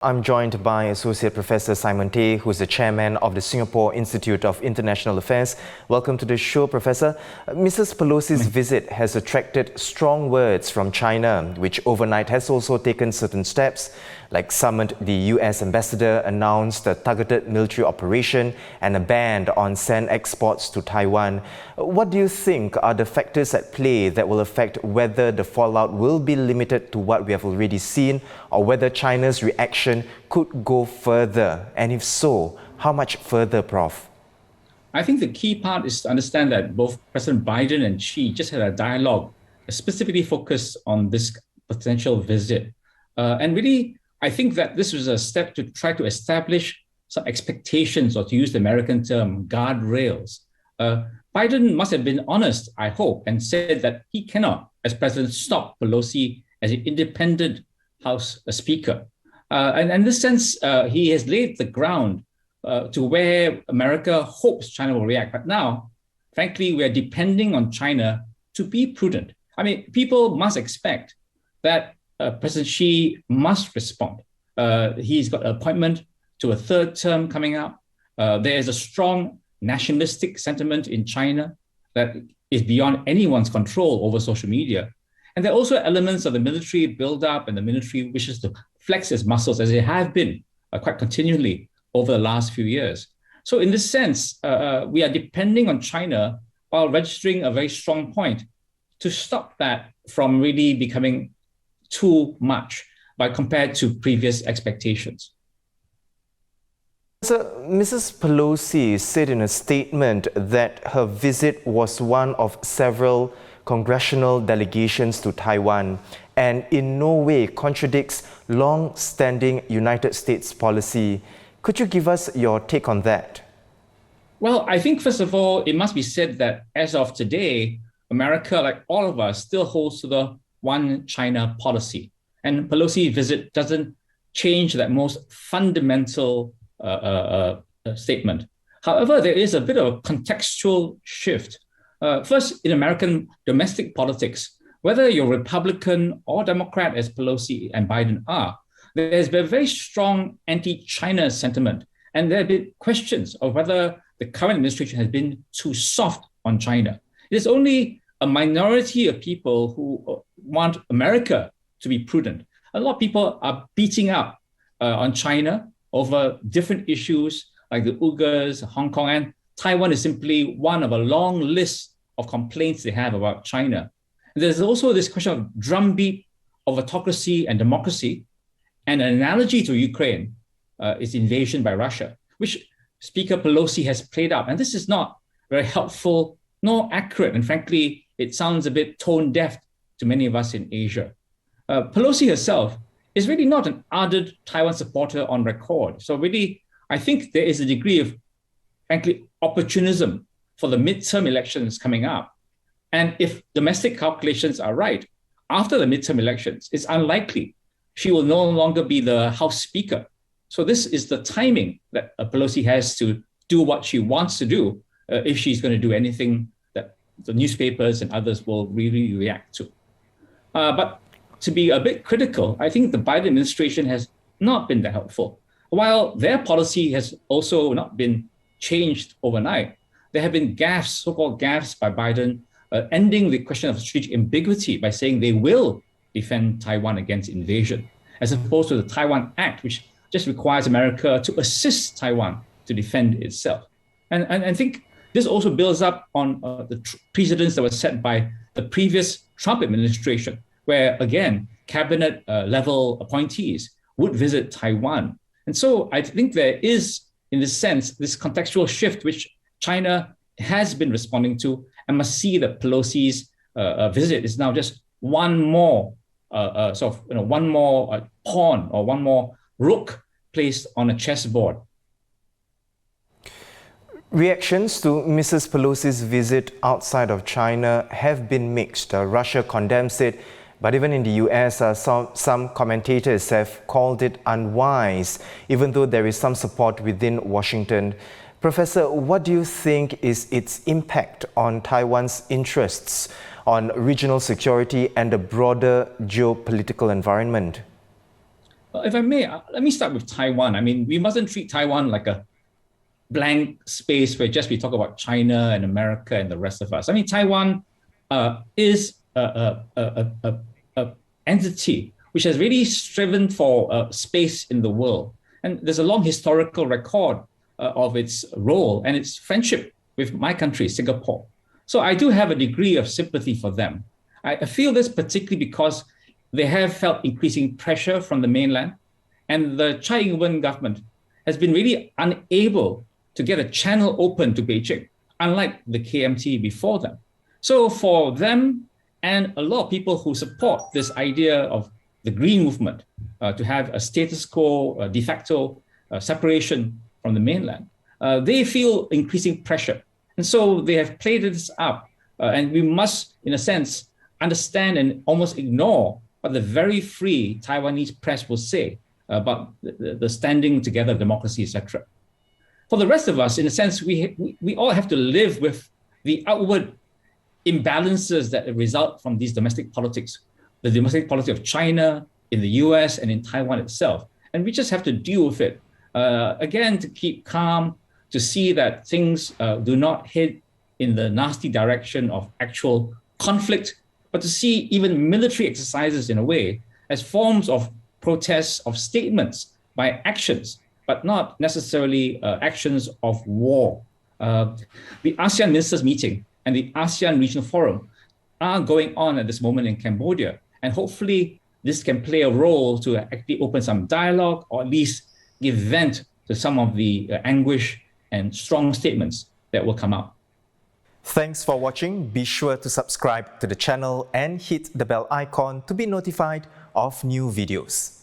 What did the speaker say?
I'm joined by Associate Professor Simon Tay, who is the chairman of the Singapore Institute of International Affairs. Welcome to the show, Professor. Mrs. Pelosi's visit has attracted strong words from China, which overnight has also taken certain steps, like summoned the US ambassador, announced a targeted military operation and a ban on sand exports to Taiwan. What do you think are the factors at play that will affect whether the fallout will be limited to what we have already seen, or whether China's reaction could go further? And if so, how much further, Prof? I think the key part is to understand that both President Biden and Xi just had a dialogue specifically focused on this potential visit. And really, I think that this was a step to try to establish some expectations, or to use the American term, guardrails. Biden must have been honest, I hope, and said that he cannot, as president, stop Pelosi as an independent House Speaker. And in this sense, he has laid the ground to where America hopes China will react. But now, frankly, we are depending on China to be prudent. I mean, people must expect that President Xi must respond. He's got an appointment to a third term coming up. There is a strong nationalistic sentiment in China that is beyond anyone's control over social media. And there are also elements of the military build-up, and the military wishes to flex its muscles, as they have been quite continually over the last few years. So in this sense, we are depending on China while registering a very strong point to stop that from really becoming too much compared to previous expectations. So, Mrs. Pelosi said in a statement that her visit was one of several congressional delegations to Taiwan and in no way contradicts long-standing United States policy. Could you give us your take on that? Well, I think, first of all, it must be said that as of today, America, like all of us, still holds to the one China policy. And Pelosi's visit doesn't change that most fundamental statement. However, there is a bit of a contextual shift. First, in American domestic politics, whether you're Republican or Democrat, as Pelosi and Biden are, there's been a very strong anti-China sentiment. And there have been questions of whether the current administration has been too soft on China. It is only a minority of people who want America to be prudent. A lot of people are beating up on China over different issues like the Uyghurs, Hong Kong, and Taiwan is simply one of a long list of complaints they have about China. And there's also this question of drumbeat of autocracy and democracy, and an analogy to Ukraine is invasion by Russia, which Speaker Pelosi has played up. And this is not very helpful nor accurate. And frankly, it sounds a bit tone deaf to many of us in Asia. Pelosi herself is really not an ardent Taiwan supporter on record. So really, I think there is a degree of, frankly, opportunism for the midterm elections coming up. And if domestic calculations are right, after the midterm elections, it's unlikely she will no longer be the House Speaker. So this is the timing that Pelosi has to do what she wants to do if she's going to do anything that the newspapers and others will really react to. But to be a bit critical, I think the Biden administration has not been that helpful. While their policy has also not been changed overnight, there have been gaffes, so-called gaffes by Biden, ending the question of strategic ambiguity by saying they will defend Taiwan against invasion, as opposed to the Taiwan Act, which just requires America to assist Taiwan to defend itself. And I think this also builds up on the precedents that were set by the previous Trump administration, where, again, cabinet level appointees would visit Taiwan. And so I think there is, in this sense, this contextual shift, which China has been responding to, and must see that Pelosi's visit is now just one more one more pawn or one more rook placed on a chessboard. Reactions to Mrs. Pelosi's visit outside of China have been mixed. Russia condemns it, but even in the US, some commentators have called it unwise, even though there is some support within Washington. Professor, what do you think is its impact on Taiwan's interests, on regional security and the broader geopolitical environment? If I may, let me start with Taiwan. I mean, we mustn't treat Taiwan like a blank space where just we talk about China and America and the rest of us. I mean, Taiwan is a entity which has really striven for space in the world. And there's a long historical record of its role and its friendship with my country, Singapore. So I do have a degree of sympathy for them. I feel this particularly because they have felt increasing pressure from the mainland, and the Tsai Ing-wen government has been really unable to get a channel open to Beijing, unlike the KMT before them. So for them and a lot of people who support this idea of the green movement to have a status quo, de facto separation from the mainland, they feel increasing pressure. And so they have played this up. And we must, in a sense, understand and almost ignore what the very free Taiwanese press will say about the standing together of democracy, etc. For the rest of us, in a sense, we all have to live with the outward imbalances that result from these domestic politics, the domestic policy of China, in the US, and in Taiwan itself. And we just have to deal with it. Again, to keep calm, to see that things do not head in the nasty direction of actual conflict, but to see even military exercises in a way as forms of protests, of statements by actions, but not necessarily actions of war. The ASEAN Ministers meeting and the ASEAN Regional Forum are going on at this moment in Cambodia. And hopefully this can play a role to actually open some dialogue or at least give vent to some of the anguish and strong statements that will come out. Thanks for watching. Be sure to subscribe to the channel and hit the bell icon to be notified of new videos.